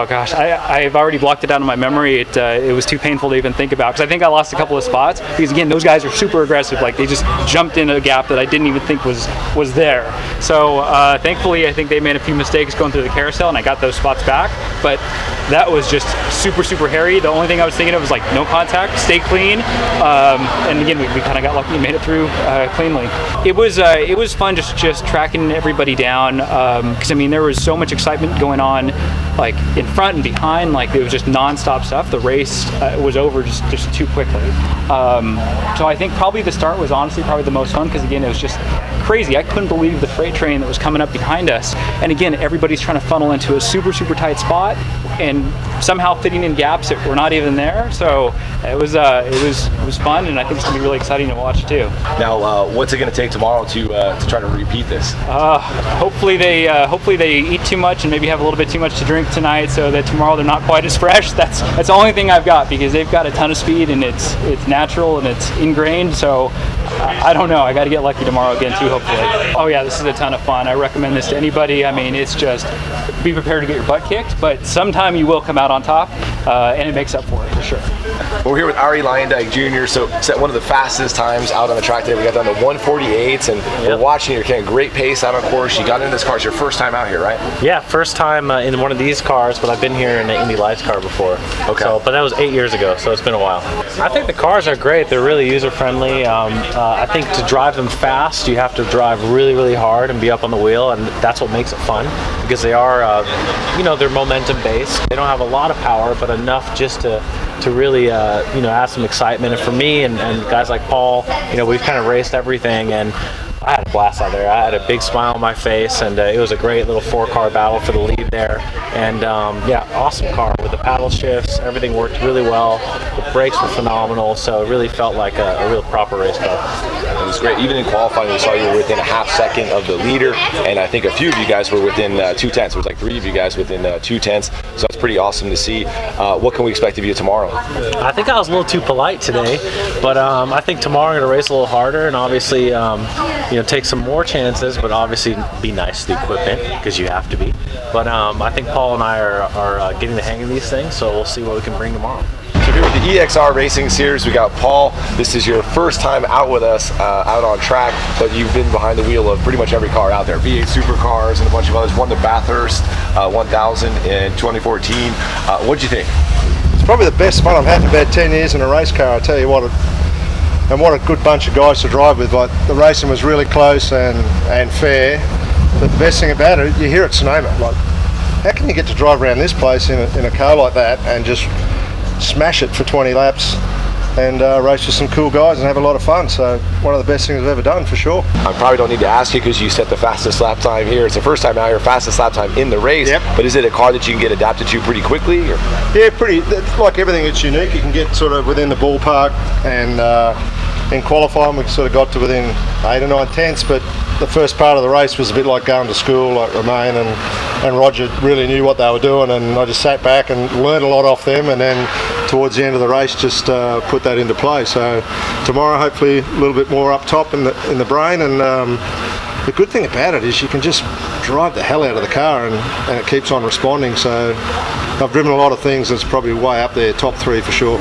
gosh, I've already blocked it out of my memory. It was too painful to even think about, because I think I lost a couple of spots because, again, those guys are super aggressive. Like, they just jumped in a gap that I didn't even think was there. So thankfully, I think they made a few mistakes going through the carousel, and I got those spots back. But that was just super hairy. The only thing I was thinking of was like no contact, stay clean, and again, we kind of got lucky and made it through cleanly. It was fun just tracking everybody down, because I mean, there was so much excitement going on, like in front and behind. Like, it was just non-stop stuff. The race was over just too quickly. So I think probably the start was honestly probably the most fun, because again, it was just crazy. I couldn't believe the freight train that was coming up behind us, and again, everybody's trying to funnel into a super tight spot and somehow fitting in gaps that were not even there. So it was fun, and I think it's gonna be really exciting to watch too. Now, what's it gonna take tomorrow to try to repeat this? Hopefully they eat too much and maybe have a little bit too much to drink tonight, so that tomorrow they're not quite as fresh. That's the only thing I've got, because they've got a ton of speed, and it's natural and it's ingrained. So I don't know. I got to get lucky tomorrow again too, hopefully. Oh yeah, this is a ton of fun. I recommend this to anybody. I mean, it's just be prepared to get your butt kicked, but sometime you will come out on top, and it makes up for it for sure. We're here with Ari Lyondike Jr. So set one of the fastest times out on the track today. We got down to 1:48s, and we're watching you. You're getting great pace out on course. You got in this car. It's your first time out here, right? Yeah, first time in one of these cars, but I've been here in the Indy Lights car before. Okay. So, but that was 8 years ago, so it's been a while. I think the cars are great. They're really user-friendly. I think to drive them fast, you have to drive really hard and be up on the wheel, and that's what makes it fun, because they are, they're momentum-based. They don't have a lot of power, but enough just to really, add some excitement. And for me and guys like Paul, we've kind of raced everything, and I had a blast out there. I had a big smile on my face, and it was a great little 4-car battle for the lead there. And awesome car with the paddle shifts. Everything worked really well. The brakes were phenomenal, so it really felt like a real proper race car. It was great. Even in qualifying, we saw you were within a half second of the leader, and I think a few of you guys were within 2 tenths. There was like 3 of you guys within 2 tenths, so it's pretty awesome to see. What can we expect of you tomorrow? I think I was a little too polite today, but I think tomorrow I'm going to race a little harder, and obviously take some more chances, but obviously be nice to the equipment, because you have to be. But I think Paul and I are getting the hang of these things, so we'll see what we can bring tomorrow. So here with the EXR Racing Series, we got Paul. This is your first time out with us, out on track, but you've been behind the wheel of pretty much every car out there. V8 Supercars and a bunch of others. Won the Bathurst 1000 in 2014. What'd you think? It's probably the best fun I've had in about 10 years in a race car, I tell you what. And what a good bunch of guys to drive with. Like, the racing was really close and fair, but the best thing about it, you hear it Sonoma. Like, how can you get to drive around this place in a car like that and just smash it for 20 laps and race with some cool guys and have a lot of fun? So one of the best things I've ever done, for sure. I probably don't need to ask you, because you set the fastest lap time here. It's the first time out here, fastest lap time in the race. Yep. But is it a car that you can get adapted to pretty quickly? Or? Yeah, pretty. Like everything, it's unique. You can get sort of within the ballpark, and in qualifying we sort of got to within 8 or 9 tenths, but the first part of the race was a bit like going to school. Like Romain and Roger really knew what they were doing, and I just sat back and learned a lot off them, and then towards the end of the race just put that into play. So tomorrow hopefully a little bit more up top in the brain, and the good thing about it is you can just drive the hell out of the car, and it keeps on responding. So I've driven a lot of things that's probably way up there, top 3 for sure.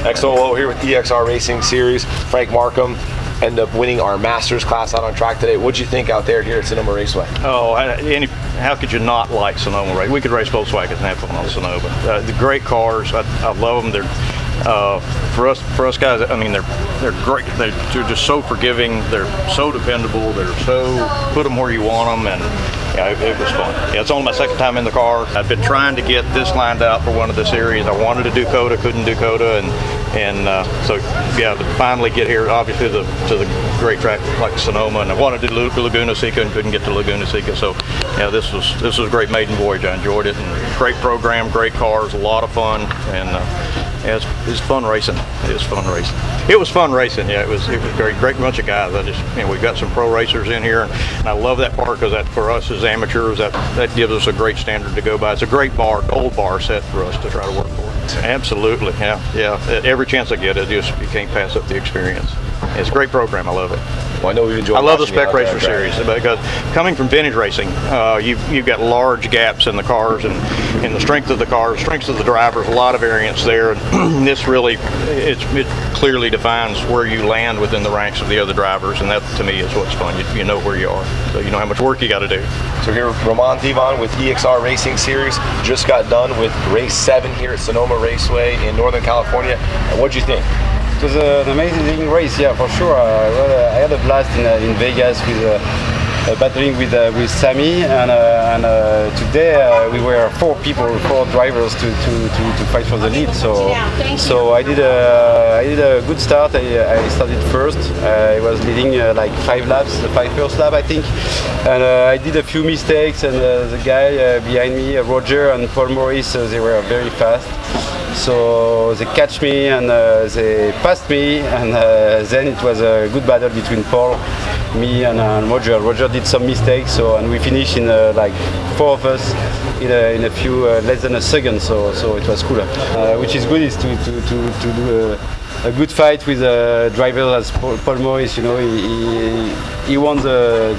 Excellent. Well, we're here with EXR Racing Series. Frank Markham ended up winning our Masters class out on track today. What'd you think out there here at Sonoma Raceway? Oh, how could you not like Sonoma Raceway? We could race Volkswagens and have fun on Sonoma. The great cars, I love them. They're for us guys. I mean, they're great. They're just so forgiving. They're so dependable. They're so put them where you want them, and yeah, it was fun. Yeah, it's only my second time in the car. I've been trying to get this lined out for one of the series. I wanted to do COTA, couldn't do COTA, and so yeah, to finally get here, obviously to the great track like Sonoma, and I wanted to do Laguna Seca and couldn't get to Laguna Seca. So yeah, this was a great maiden voyage. I enjoyed it, and great program, great cars, a lot of fun, and yeah, it's fun racing. It is fun racing. It was fun racing. Yeah, it was great bunch of guys. We've got some pro racers in here, and I love that part because that for us as amateurs, that gives us a great standard to go by. It's a great gold bar set for us to try to work for. Absolutely, yeah. Every chance I get, you can't pass up the experience. It's a great program. I love it. Well, I know we've enjoyed. I love the Spec Racer series because coming from vintage racing, you've got large gaps in the cars and in the strength of the cars, strengths of the drivers, a lot of variance there. And this really, it clearly defines where you land within the ranks of the other drivers, and that to me is what's fun. You know where you are, so you know how much work you got to do. So here, Roman Divan with EXR Racing Series just got done with race 7 here at Sonoma Raceway in Northern California. What'd you think? It was an amazing race, yeah, for sure. I had a blast in Vegas with battling with Sammy, and today we were 4 drivers to fight for the lead. So I did a good start. I started first. I was leading like 5 laps, the 5 first lap I think, and I did a few mistakes. And the guy behind me, Roger and Paul Morris, they were very fast. So they catch me and they passed me, and then it was a good battle between Paul, me, and Roger. Roger did some mistakes, and we finished in like 4 of us in a few less than a second. So it was cool. Which is good is to do a good fight with drivers as Paul Morris. You know, he won the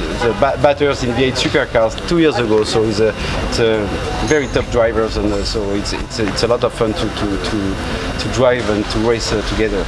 batters in V8 supercars 2 years ago. So it's a very top drivers, and so it's a lot of fun to drive and to race together.